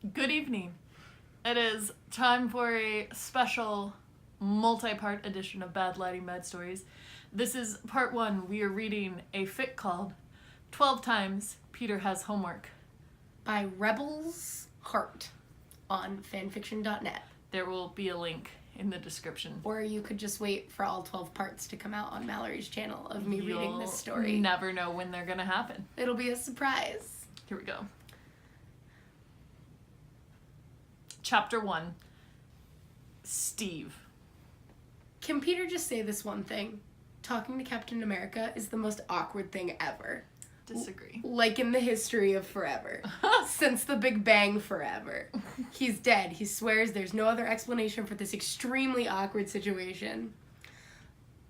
Good evening. It is time for a special multi-part edition of Bad Lighting Bad Stories. This is part 1. We are reading a fic called 12 Times Peter Has Homework by Rebels Heart on fanfiction.net. There will be a link in the description. Or you could just wait for all 12 parts to come out on Mallory's channel of me reading this story. You'll never know when they're gonna happen. It'll be a surprise. Here we go. Chapter 1. Steve. Can Peter just say this one thing? Talking to Captain America is the most awkward thing ever. Disagree. Like in the history of forever. Since the Big Bang forever. He's dead. He swears there's no other explanation for this extremely awkward situation.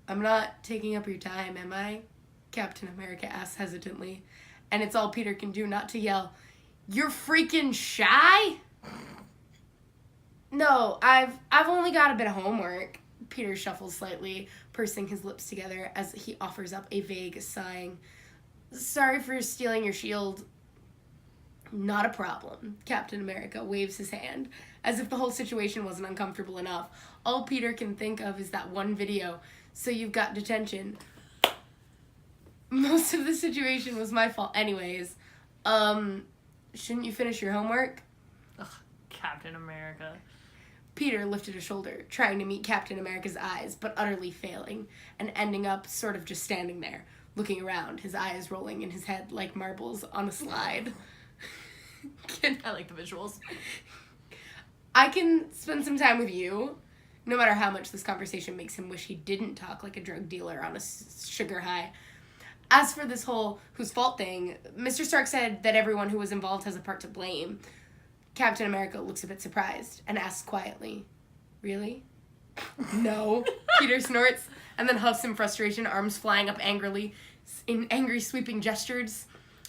I'm not taking up your time, am I? Captain America asks hesitantly. And it's all Peter can do not to yell, "You're freaking shy?" No, I've only got a bit of homework. Peter shuffles slightly, pursing his lips together as he offers up a vague sighing. Sorry for stealing your shield. Not a problem. Captain America waves his hand, as if the whole situation wasn't uncomfortable enough. All Peter can think of is that one video, so you've got detention. Most of the situation was my fault anyways. Shouldn't you finish your homework? Ugh, Captain America. Peter lifted a shoulder, trying to meet Captain America's eyes, but utterly failing, and ending up sort of just standing there, looking around, his eyes rolling in his head like marbles on a slide. I like the visuals. I can spend some time with you, no matter how much this conversation makes him wish he didn't talk like a drug dealer on a sugar high. As for this whole whose fault thing, Mr. Stark said that everyone who was involved has a part to blame. Captain America looks a bit surprised and asks quietly, "Really?" "No," Peter snorts, and then huffs in frustration, arms flying up angrily, in angry sweeping gestures.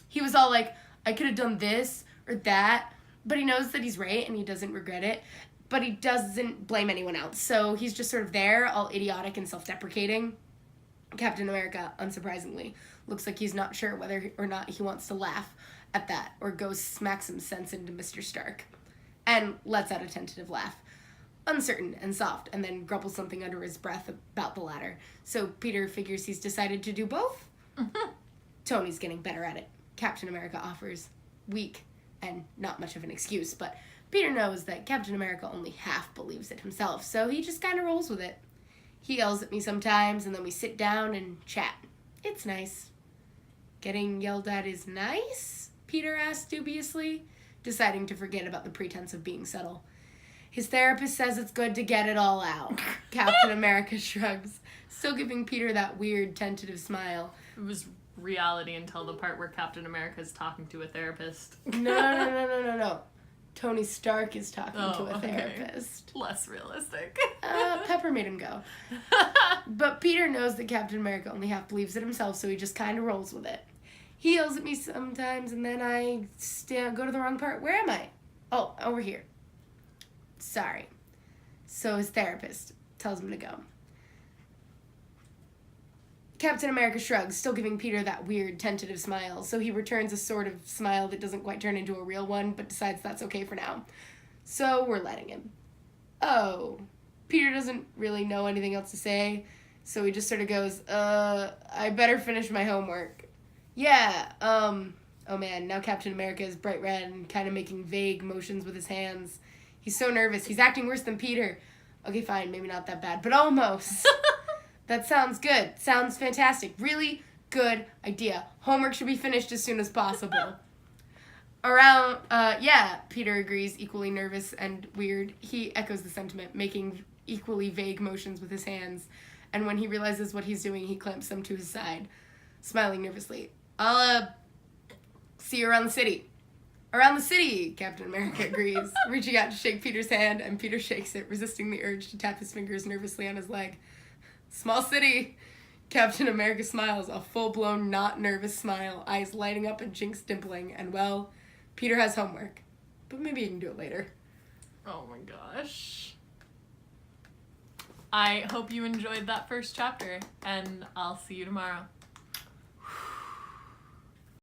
He was all like, "I could have done this or that," but he knows that he's right and he doesn't regret it, but he doesn't blame anyone else, so he's just sort of there, all idiotic and self-deprecating. Captain America, unsurprisingly, looks like he's not sure whether or not he wants to laugh at that or go smack some sense into Mr. Stark, and lets out a tentative laugh, uncertain and soft, and then grumbles something under his breath about the latter. So Peter figures he's decided to do both. Tony's getting better at it, Captain America offers, weak and not much of an excuse, but Peter knows that Captain America only half believes it himself, so he just kind of rolls with it. He yells at me sometimes, and then we sit down and chat. It's nice. Getting yelled at is nice? Peter asked dubiously, deciding to forget about the pretense of being subtle. His therapist says it's good to get it all out. Captain America shrugs, still giving Peter that weird, tentative smile. It was reality until the part where Captain America is talking to a therapist. No. Tony Stark is talking to a therapist. Less realistic. Pepper made him go. But Peter knows that Captain America only half believes it himself, so he just kind of rolls with it. He yells at me sometimes, and then I go to the wrong part. Where am I? Oh, over here. Sorry. So his therapist tells him to go. Captain America shrugs, still giving Peter that weird, tentative smile, so he returns a sort of smile that doesn't quite turn into a real one, but decides that's okay for now. So we're letting him. Oh. Peter doesn't really know anything else to say, so he just sort of goes, I better finish my homework. Yeah, oh man, now Captain America is bright red and kind of making vague motions with his hands. He's so nervous. He's acting worse than Peter. Okay, fine, maybe not that bad, but almost. That sounds good. Sounds fantastic. Really good idea. Homework should be finished as soon as possible. Yeah, Peter agrees, equally nervous and weird. He echoes the sentiment, making equally vague motions with his hands, and when he realizes what he's doing, he clamps them to his side, smiling nervously. I'll, see you around the city. Around the city, Captain America agrees, reaching out to shake Peter's hand, and Peter shakes it, resisting the urge to tap his fingers nervously on his leg. Small city. Captain America smiles, a full-blown, not nervous smile, eyes lighting up and cheeks dimpling, and well, Peter has homework. But maybe he can do it later. Oh my gosh. I hope you enjoyed that first chapter, and I'll see you tomorrow.